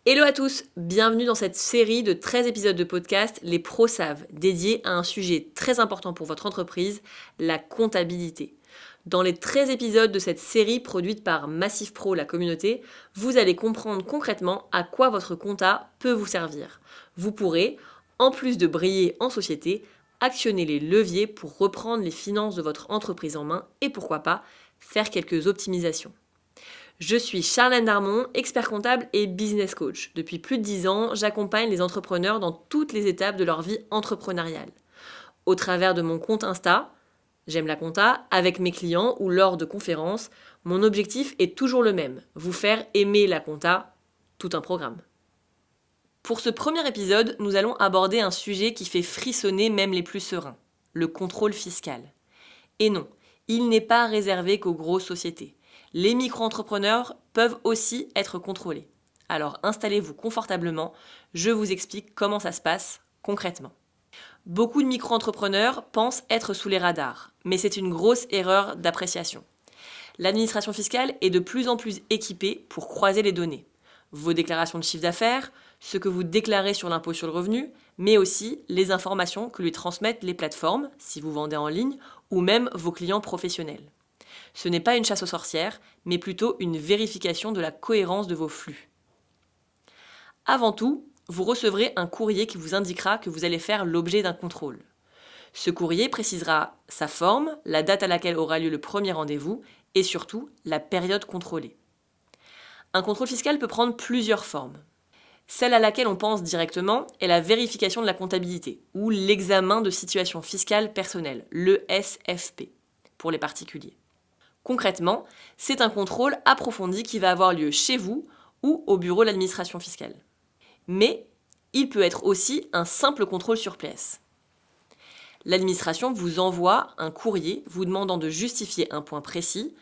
Hello à tous, bienvenue dans cette série de 13 épisodes de podcast Les pros savent, dédiés à un sujet très important pour votre entreprise, la comptabilité. Dans les 13 épisodes de cette série produite par Massif Pro, la communauté, vous allez comprendre concrètement à quoi votre compta peut vous servir. Vous pourrez, en plus de briller en société, actionner les leviers pour reprendre les finances de votre entreprise en main et pourquoi pas, faire quelques optimisations. Je suis Charlène Darmon, expert comptable et business coach. Depuis plus de 10 ans, j'accompagne les entrepreneurs dans toutes les étapes de leur vie entrepreneuriale. Au travers de mon compte Insta, J'aime la compta, avec mes clients ou lors de conférences, mon objectif est toujours le même, vous faire aimer la compta, tout un programme. Pour ce premier épisode, nous allons aborder un sujet qui fait frissonner même les plus sereins, le contrôle fiscal. Et non, il n'est pas réservé qu'aux grosses sociétés. Les micro-entrepreneurs peuvent aussi être contrôlés. Alors installez-vous confortablement, je vous explique comment ça se passe concrètement. Beaucoup de micro-entrepreneurs pensent être sous les radars, mais c'est une grosse erreur d'appréciation. L'administration fiscale est de plus en plus équipée pour croiser les données. Vos déclarations de chiffre d'affaires, ce que vous déclarez sur l'impôt sur le revenu, mais aussi les informations que lui transmettent les plateformes, si vous vendez en ligne, ou même vos clients professionnels. Ce n'est pas une chasse aux sorcières, mais plutôt une vérification de la cohérence de vos flux. Avant tout, vous recevrez un courrier qui vous indiquera que vous allez faire l'objet d'un contrôle. Ce courrier précisera sa forme, la date à laquelle aura lieu le premier rendez-vous et surtout la période contrôlée. Un contrôle fiscal peut prendre plusieurs formes. Celle à laquelle on pense directement est la vérification de la comptabilité ou l'examen de situation fiscale personnelle, le SFP, pour les particuliers. Concrètement, c'est un contrôle approfondi qui va avoir lieu chez vous ou au bureau de l'administration fiscale. Mais il peut être aussi un simple contrôle sur place. L'administration vous envoie un courrier vous demandant de justifier un point précis,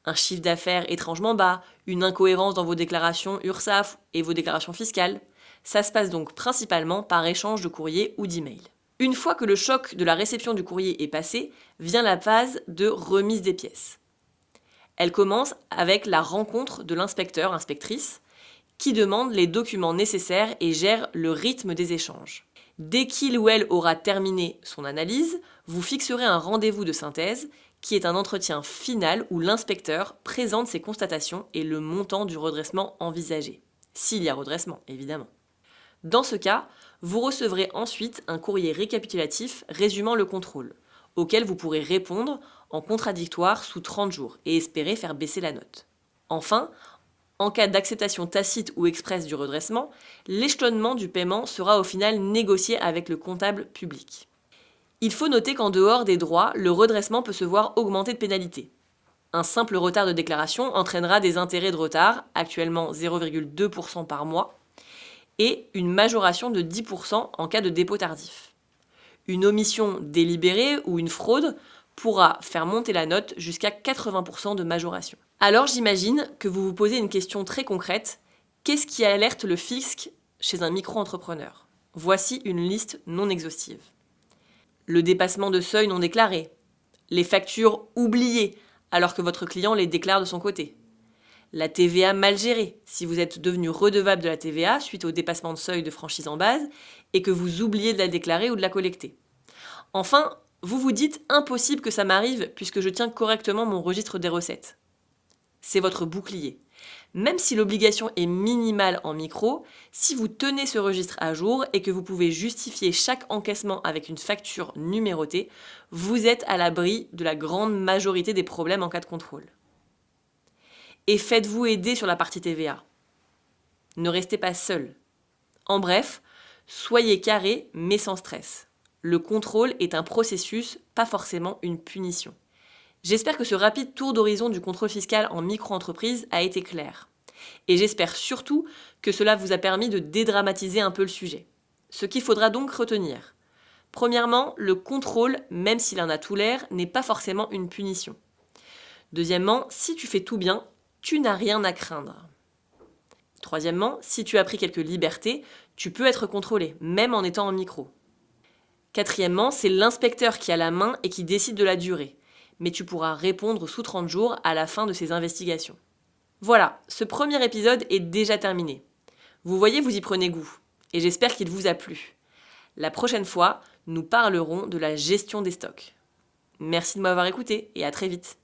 un chiffre d'affaires étrangement bas, une incohérence dans vos déclarations URSSAF et vos déclarations fiscales. Ça se passe donc principalement par échange de courrier ou d'email. Une fois que le choc de la réception du courrier est passé, vient la phase de remise des pièces. Elle commence avec la rencontre de l'inspecteur-inspectrice qui demande les documents nécessaires et gère le rythme des échanges. Dès qu'il ou elle aura terminé son analyse, vous fixerez un rendez-vous de synthèse qui est un entretien final où l'inspecteur présente ses constatations et le montant du redressement envisagé. S'il y a redressement, évidemment. Dans ce cas, vous recevrez ensuite un courrier récapitulatif résumant le contrôle, auquel vous pourrez répondre en contradictoire sous 30 jours et espérer faire baisser la note. Enfin, en cas d'acceptation tacite ou expresse du redressement, l'échelonnement du paiement sera au final négocié avec le comptable public. Il faut noter qu'en dehors des droits, le redressement peut se voir augmenter de pénalités. Un simple retard de déclaration entraînera des intérêts de retard, actuellement 0,2% par mois, et une majoration de 10% en cas de dépôt tardif. Une omission délibérée ou une fraude pourra faire monter la note jusqu'à 80% de majoration. Alors j'imagine que vous vous posez une question très concrète. Qu'est-ce qui alerte le fisc chez un micro-entrepreneur ? Voici une liste non exhaustive. Le dépassement de seuil non déclaré. Les factures oubliées alors que votre client les déclare de son côté. La TVA mal gérée, si vous êtes devenu redevable de la TVA suite au dépassement de seuil de franchise en base et que vous oubliez de la déclarer ou de la collecter. Enfin, vous vous dites impossible que ça m'arrive puisque je tiens correctement mon registre des recettes. C'est votre bouclier. Même si l'obligation est minimale en micro, si vous tenez ce registre à jour et que vous pouvez justifier chaque encaissement avec une facture numérotée, vous êtes à l'abri de la grande majorité des problèmes en cas de contrôle. Et faites-vous aider sur la partie TVA. Ne restez pas seul. En bref, soyez carré mais sans stress. Le contrôle est un processus, pas forcément une punition. J'espère que ce rapide tour d'horizon du contrôle fiscal en micro-entreprise a été clair. Et j'espère surtout que cela vous a permis de dédramatiser un peu le sujet. Ce qu'il faudra donc retenir. Premièrement, le contrôle, même s'il en a tout l'air, n'est pas forcément une punition. Deuxièmement, si tu fais tout bien, tu n'as rien à craindre. Troisièmement, si tu as pris quelques libertés, tu peux être contrôlé, même en étant en micro. Quatrièmement, c'est l'inspecteur qui a la main et qui décide de la durée. Mais tu pourras répondre sous 30 jours à la fin de ces investigations. Voilà, ce premier épisode est déjà terminé. Vous voyez, vous y prenez goût. Et j'espère qu'il vous a plu. La prochaine fois, nous parlerons de la gestion des stocks. Merci de m'avoir écouté et à très vite.